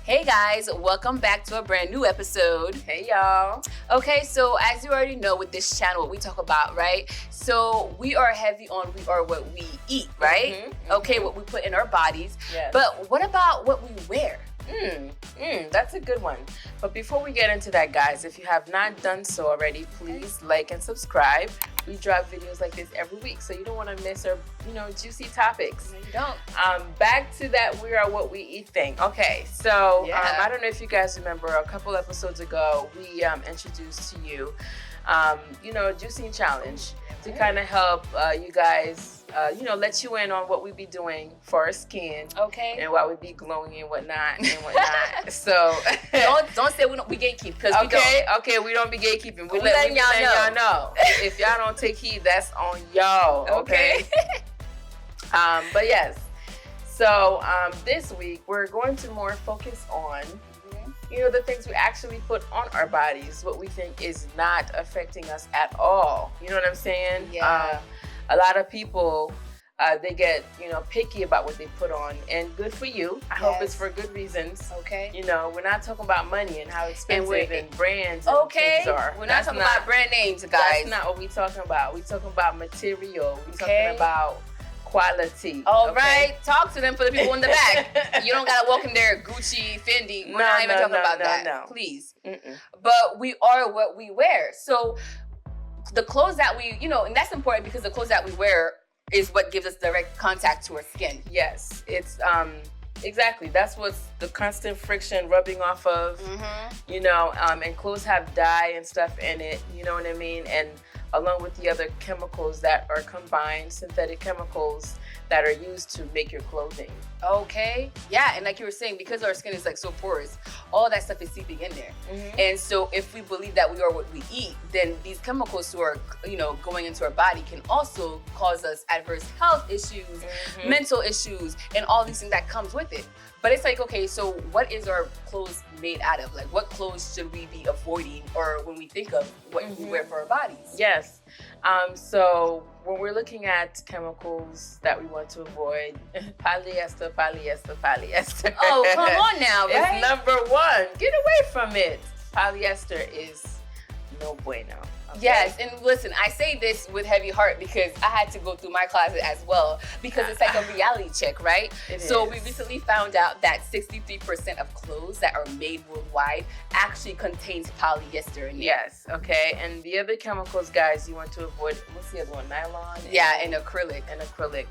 Hey guys, welcome back to a brand new episode. Hey y'all. Okay, so as you already know with this channel, what we talk about, right? So we are heavy on we are what we eat, right? Okay, what we put in our bodies. Yes. But what about what we wear? That's a good one. But before we get into that, guys, if you have not done so already, please like and subscribe. We drop videos like this every week, so you don't want to miss our, juicy topics. No, you don't. Back to that we are what we eat thing. Okay, so Yeah. I don't know if you guys remember a couple episodes ago, we introduced to you, juicing challenge to kind of help you guys, let you in on what we be doing for our skin. Okay. And why we be glowing and whatnot and whatnot. So don't say we gatekeep, because we don't. Okay, we don't be gatekeeping. We letting y'all know. If y'all don't take heed, that's on y'all. Okay. But yes. So this week we're going to more focus on the things we actually put on our bodies, what we think is not affecting us at all. You know what I'm saying? Yeah. A lot of people, they get, picky about what they put on, and good for you. I hope it's for good reasons. Okay. We're not talking about money and how expensive and brands and Okay. things are. We're not talking about brand names, guys. That's not what we're talking about. We're talking about material. We're talking about quality. All right, talk to them for the people in the back. You don't gotta walk in there Gucci, Fendi. We're not even talking about that. Please. But we are what we wear. So the clothes that we, and that's important because the clothes that we wear is what gives us direct contact to our skin. Yes, it's exactly. That's what's the constant friction rubbing off of. And clothes have dye and stuff in it. You know what I mean? And along with the other chemicals that are combined, synthetic chemicals that are used to make your clothing. Okay. Yeah, and like you were saying, because our skin is like so porous, all that stuff is seeping in there. And so if we believe that we are what we eat, then these chemicals who are, going into our body can also cause us adverse health issues, mental issues, and all these things that comes with it. But it's like, okay, so what is our clothes made out of? Like, what clothes should we be avoiding, or when we think of what we wear for our bodies? Yes. So when we're looking at chemicals that we want to avoid, polyester. Oh, come on now, right? It's number one. Get away from it. Polyester is no bueno. Okay? Yes, and listen, I say this with heavy heart because I had to go through my closet as well, because it's like a reality check, right? So we recently found out that 63% of clothes that are made worldwide actually contains polyester in it. Yes, okay. And the other chemicals, guys, you want to avoid, what's the other one? Nylon? Yeah, and acrylic.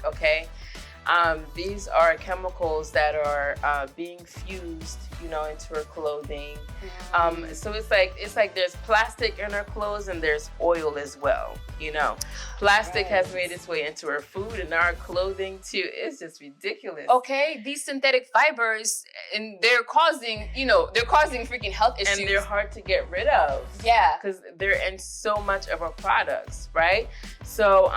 Okay. These are chemicals that are being fused, into our clothing. So it's like there's plastic in our clothes and there's oil as well. Plastic has made its way into our food and our clothing too. It's just ridiculous. Okay, these synthetic fibers, and they're causing freaking health issues. And they're hard to get rid of. Yeah. Because they're in so much of our products, right? So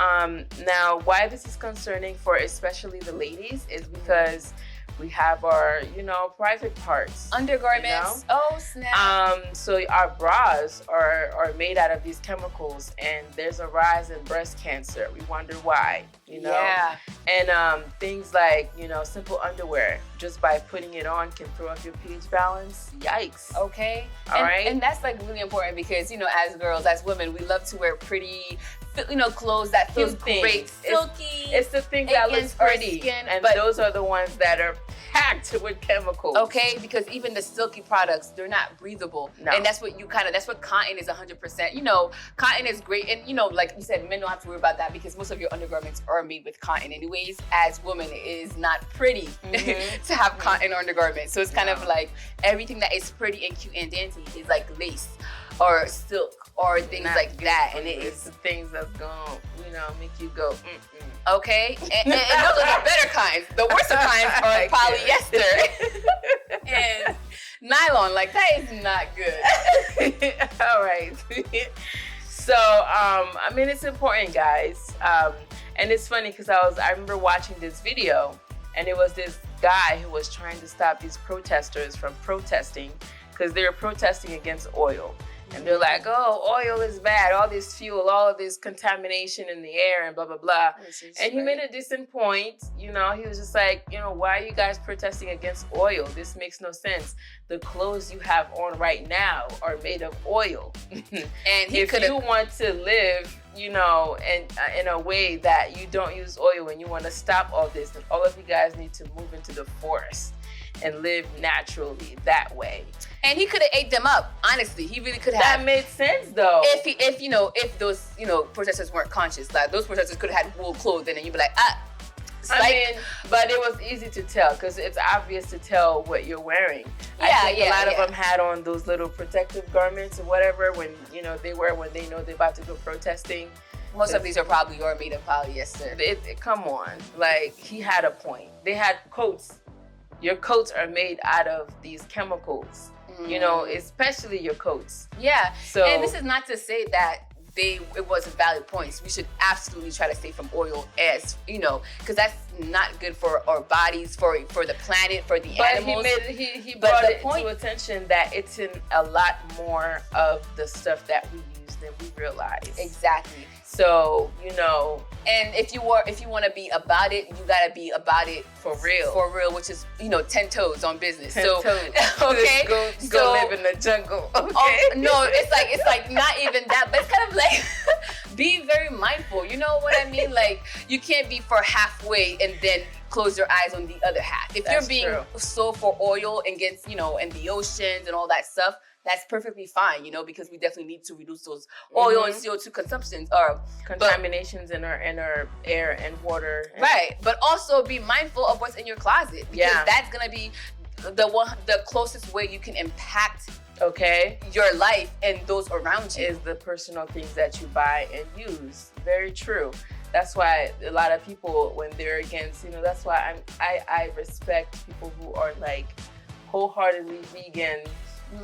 now why this is concerning for especially the ladies is because we have our, private parts. Undergarments. Oh, snap. So our bras are made out of these chemicals, and there's a rise in breast cancer. We wonder why, Yeah. And things like, simple underwear, just by putting it on can throw off your pH balance. Yikes. Okay. All right. And that's like really important because, as girls, as women, we love to wear pretty, clothes that feels great, silky. It's the things that look pretty, skin, and those are the ones that are packed with chemicals. Okay, because even the silky products, they're not breathable. No. And that's what that's what cotton is 100%. Cotton is great. And, like you said, men don't have to worry about that because most of your undergarments are made with cotton anyways. As women, it is not pretty to have cotton undergarments. So it's kind of like everything that is pretty and cute and dainty is like lace or silk or things like that. And it's the things that's going to, make you go, Okay, and those are the better kinds. The worst kinds are polyester and nylon. Like, that is not good. All right. So, it's important, guys. And it's funny because I remember watching this video, and it was this guy who was trying to stop these protesters from protesting because they were protesting against oil. And they're like, oh, oil is bad, all this fuel, all of this contamination in the air and blah, blah, blah. And he made a decent point. You know, he was just like, you know, why are you guys protesting against oil? This makes no sense. The clothes you have on right now are made of oil. And if you want to live, you know, in a way that you don't use oil and you want to stop all this, then all of you guys need to move into the forest and live naturally that way. And he could have ate them up. Honestly, he really could have. That made sense, though. If those protesters weren't conscious, like those protesters could have had wool clothing, and you'd be like, I mean, but it was easy to tell because it's obvious to tell what you're wearing. I think a lot of them had on those little protective garments or whatever when they wear when they know they're about to go protesting. Most of these are probably made of polyester. Come on, like he had a point. They had coats. Your coats are made out of these chemicals. You know, especially your coats. Yeah. So, and this is not to say that it wasn't valid points. We should absolutely try to stay from oil, as because that's not good for our bodies, for the planet, for the animals. But he brought it to attention that it's in a lot more of the stuff that we use than we realize. Exactly. So, and if you want to be about it, you gotta be about it for real. For real, which is 10 toes on business. 10 toes. Okay. Go live in the jungle. Okay. No, it's like not even that, but it's kind of like be very mindful. You know what I mean? Like you can't be for halfway and then close your eyes on the other half. If you're being so for oil and gets and the oceans and all that stuff, that's perfectly fine, because we definitely need to reduce those oil and CO2 consumptions or contaminations in our air and water. Right, but also be mindful of what's in your closet because that's gonna be the closest way you can impact your life and those around you is the personal things that you buy and use. Very true. That's why a lot of people, when they're against, that's why I respect people who are like wholeheartedly vegan.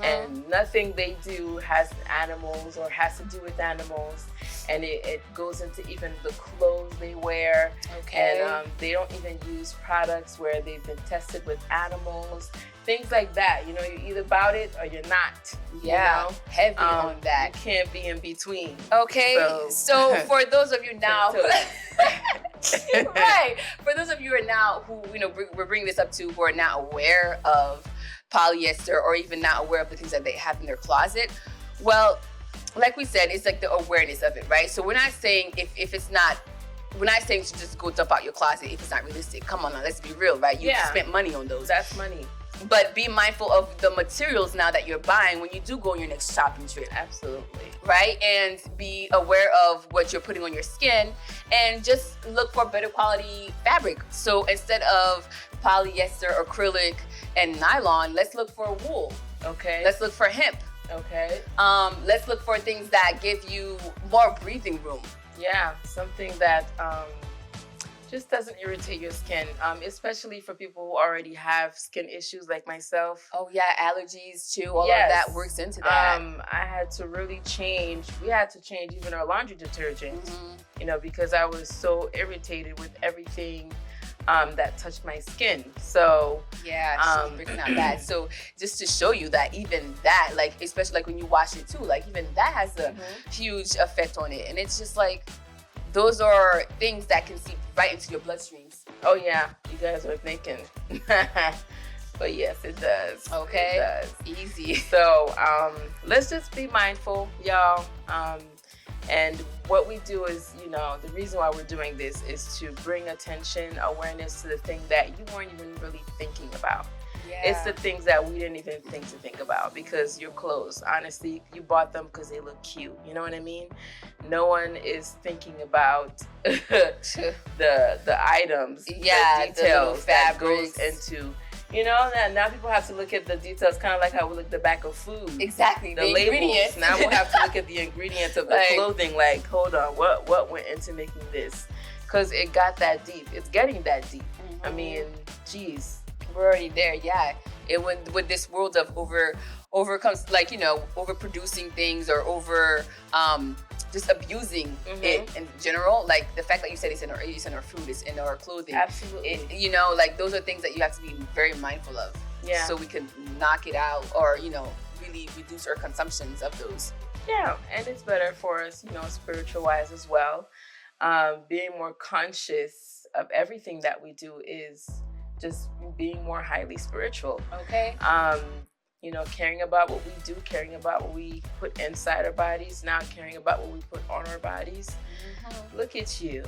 And nothing they do has animals or has to do with animals, and it goes into even the clothes they wear. And they don't even use products where they've been tested with animals, things like that. You're either about it or you're not. Heavy on that. You can't be in between. So for those of you now right, for those of you who we're bringing this up to, who are not aware of polyester or even not aware of the things that they have in their closet, well, like we said, it's like the awareness of it, right? So we're not saying we're not saying to just go dump out your closet if it's not realistic. Come on now, let's be real, right? You spent money on those. That's money. But be mindful of the materials now that you're buying when you do go on your next shopping trip. Absolutely. Right? And be aware of what you're putting on your skin and just look for better quality fabric. So instead of polyester, acrylic, and nylon, let's look for wool. Let's look for hemp. Let's look for things that give you more breathing room. Yeah, something that just doesn't irritate your skin, especially for people who already have skin issues like myself. Oh yeah, allergies too. All of that works into that. I had to really change. We had to change even our laundry detergent, because I was so irritated with everything that touched my skin. So she's freaking out bad. So just to show you that even that, like especially like when you wash it too, like even that has a huge effect on it. And it's just like those are things that can seep right into your bloodstreams. Oh yeah, you guys are thinking. But yes, it does. Okay. It does. Easy. So let's just be mindful, y'all. And what we do is, the reason why we're doing this is to bring awareness to the thing that you weren't even really thinking about. It's the things that we didn't even think about because your clothes, honestly, you bought them because they look cute. You know what I mean? No one is thinking about the items, the details that goes into. Now people have to look at the details, kind of like how we look at the back of food. Exactly. The labels. Ingredients. Now we'll have to look at the ingredients of the clothing. Like, hold on, what went into making this? Because it got that deep. It's getting that deep. I mean, geez. We're already there, It with this world of overcomes overproducing things or just abusing it in general. Like the fact that you said it's in our food, it's in our clothing. Absolutely. Those are things that you have to be very mindful of. Yeah. So we can knock it out or really reduce our consumptions of those. Yeah, and it's better for us, spiritual wise as well. Being more conscious of everything that we do is just being more highly spiritual. Okay. Caring about what we do, caring about what we put inside our bodies, not caring about what we put on our bodies. Mm-hmm. Look at you.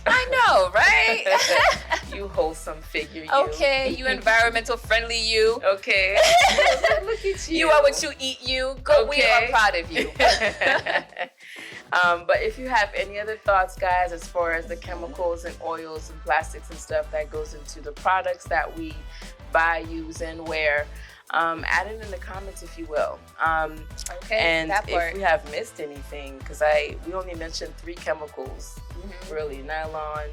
I know, right? You wholesome figure, you. Okay, you environmental friendly, you. Okay. Look at you. You are what you eat, you. Go, okay. We are proud of you. But if you have any other thoughts, guys, as far as the chemicals and oils and plastics and stuff that goes into the products that we buy, use, and wear, add it in the comments, if you will. Okay. And if we have missed anything, because we only mentioned 3 chemicals, really: nylon,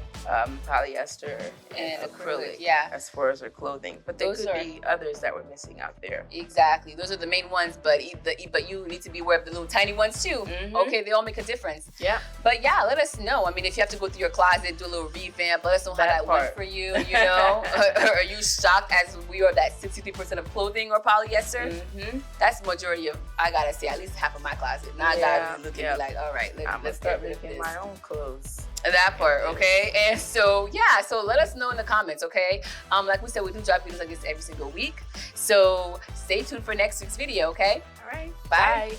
polyester, and acrylic. Yeah. As far as our clothing, but there could be others that we're missing out there. Exactly. Those are the main ones, but you need to be aware of the little tiny ones too. Mm-hmm. Okay, they all make a difference. Yeah. But yeah, let us know. I mean, if you have to go through your closet, do a little revamp, let us know how that went for you. Are you shocked as we are that 63% of clothing or polyester? Mm-hmm. That's the majority of, I gotta say, at least half of my closet. Now I gotta look at me like, all right, let's start making my own clothes. That part, okay? And so, so let us know in the comments, okay? Like we said, we do drop videos like this every single week. So stay tuned for next week's video, okay? All right. Bye.